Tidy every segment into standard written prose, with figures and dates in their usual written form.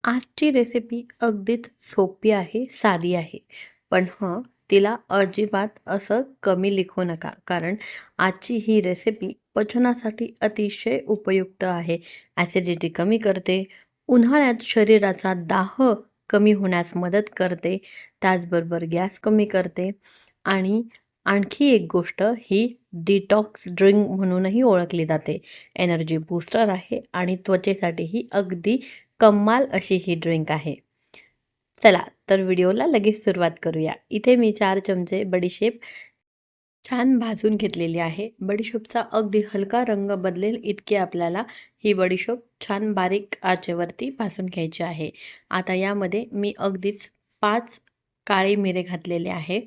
आजची रेसिपी अगदीच सोपी आहे, साधी आहे. पण तिला अजिबात असं कमी लिखू नका. कारण आजची ही रेसिपी पचनासाठी अतिशय उपयुक्त आहे. ॲसिडिटी कमी करते, उन्हाळ्यात शरीराचा दाह कमी होण्यास मदत करते, त्याचबरोबर गॅस कमी करते आणि आणखी एक गोष्ट ही डिटॉक्स ड्रिंक म्हणूनही ओळखली जाते. एनर्जी बूस्टर आहे आणि त्वचेसाठीही अगदी कमाल अशी ही ड्रिंक आहे. चला तर व्हिडिओला लगेच सुरुवात करूया. इथे मी 4 चमचे बडीशेप छान भाजून घेतलेली आहे. बडीशेपचा अगदी हलका रंग बदलेल इतकी आपल्याला ही बडीशेप छान बारीक आचेवरती भाजून घ्यायची आहे. आता यामध्ये मी अगदीच 5 काळे मिरे घातलेले आहे.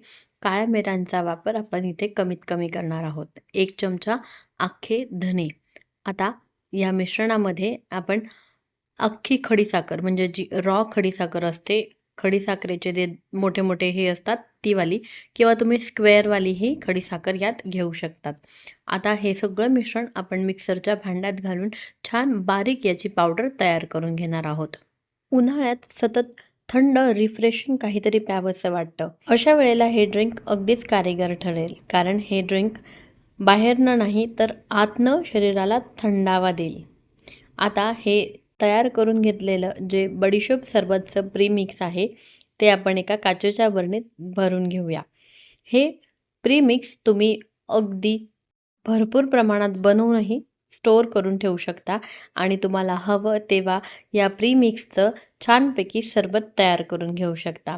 काळ्या मिऱ्यांचा वापर आपण इथे कमीत कमी करणार आहोत. 1 चमचा अख्खे धने. आता या मिश्रणामध्ये आपण अख्खी खडीसाखर म्हणजे जी रॉ खडीसाखर असते, खडीसाखरेचे जे मोठे-मोठे हे असतात ती वाली किंवा तुम्ही स्क्वेअरवाली ही खडीसाखर यात घेऊ शकतात. आता हे सगळं मिश्रण आपण मिक्सरच्या भांड्यात घालून छान बारीक याची पावडर तयार करून घेणार आहोत. उन्हाळ्यात सतत थंड रिफ्रेशिंग काहीतरी प्यावंसं वाटतं. अशा वेळेला हे ड्रिंक अगदीच कारेगर ठरेल. कारण हे ड्रिंक बाहेरनं नाही तर आतनं शरीराला थंडावा देईल. आता हे तयार करून घेतलेलं जे बडीशेप सरबतचं प्रीमिक्स आहे ते आपण एका काचेच्या बरणीत भरून घेऊया. हे प्रीमिक्स तुम्ही अगदी भरपूर प्रमाणात बनवूनही स्टोअर करून ठेवू शकता आणि तुम्हाला हवं तेव्हा या प्रीमिक्सचं छानपैकी सरबत तयार करून घेऊ शकता.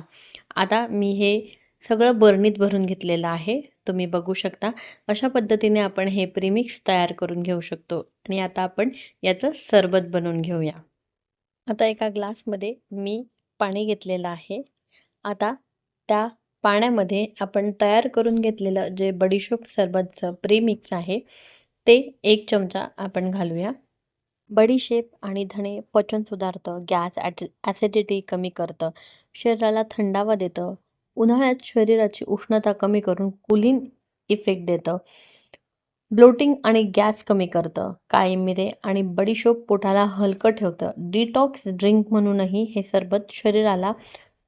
आता मी हे सगळं बरणीत भरून घेतलेलं आहे. तुम्ही बघू शकता. अशा पद्धतीने आपण हे प्रीमिक्स तयार करून घेऊ शकतो आणि आता आपण याचं सरबत बनवून घेऊया. आता एका ग्लासमध्ये मी पाणी घेतलेलं आहे. आता त्या पाण्यामध्ये आपण तयार करून घेतलेलं जे बडीशेप सरबतचं प्रीमिक्स आहे ते 1 चमचा आपण घालूया. बडीशेप आणि धणे पचन सुधारतं, गॅस ॲसिडिटी कमी करतं, शरीराला थंडावा देतं, उन्हाळ्यात शरीराची उष्णता कमी करून कूलिंग इफेक्ट देतं, ब्लोटिंग आणि गॅस कमी करतं, काळी मिरे आणि बडीशेप पोटाला हलकं ठेवतं. डिटॉक्स ड्रिंक म्हणूनही हे सरबत शरीराला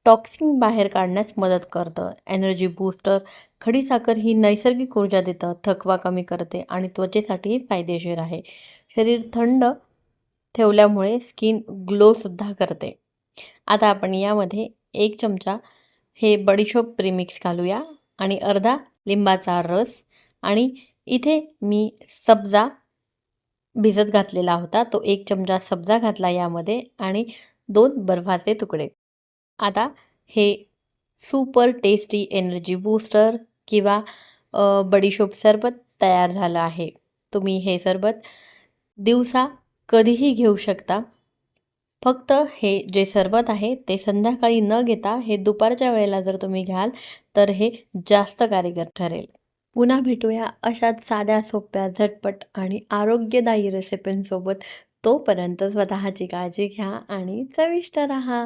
टॉक्सिन बाहेर काढण्यास मदत करतं. एनर्जी बूस्टर, खडीसाखर ही नैसर्गिक ऊर्जा देतं, थकवा कमी करते आणि त्वचेसाठीही फायदेशीर आहे. शरीर थंड ठेवल्यामुळे स्किन ग्लोसुद्धा करते. आता आपण यामध्ये 1 चमचा हे बडीशेप प्रीमिक्स घालूया आणि अर्धा लिंबाचा रस आणि इथे मी सब्जा भिजत घातलेला होता. तो 1 चमचा सब्जा घातला यामध्ये आणि 2 बर्फाचे तुकडे. आता हे सुपर टेस्टी एनर्जी बूस्टर किंवा बडीशेप सरबत तयार झालं आहे. तुम्ही हे सरबत दिवसा कधीही घेऊ शकता. फक्त हे जे सरबत आहे ते संध्याकाळी न घेता हे दुपारच्या वेळेला जर तुम्ही घ्याल तर हे जास्त कारेगर ठरेल. पुन्हा भेटूया अशाच साध्या, सोप्या, झटपट आणि आरोग्यदायी रेसिपींसोबत. तोपर्यंत स्वतःची काळजी घ्या आणि चविष्ट राहा.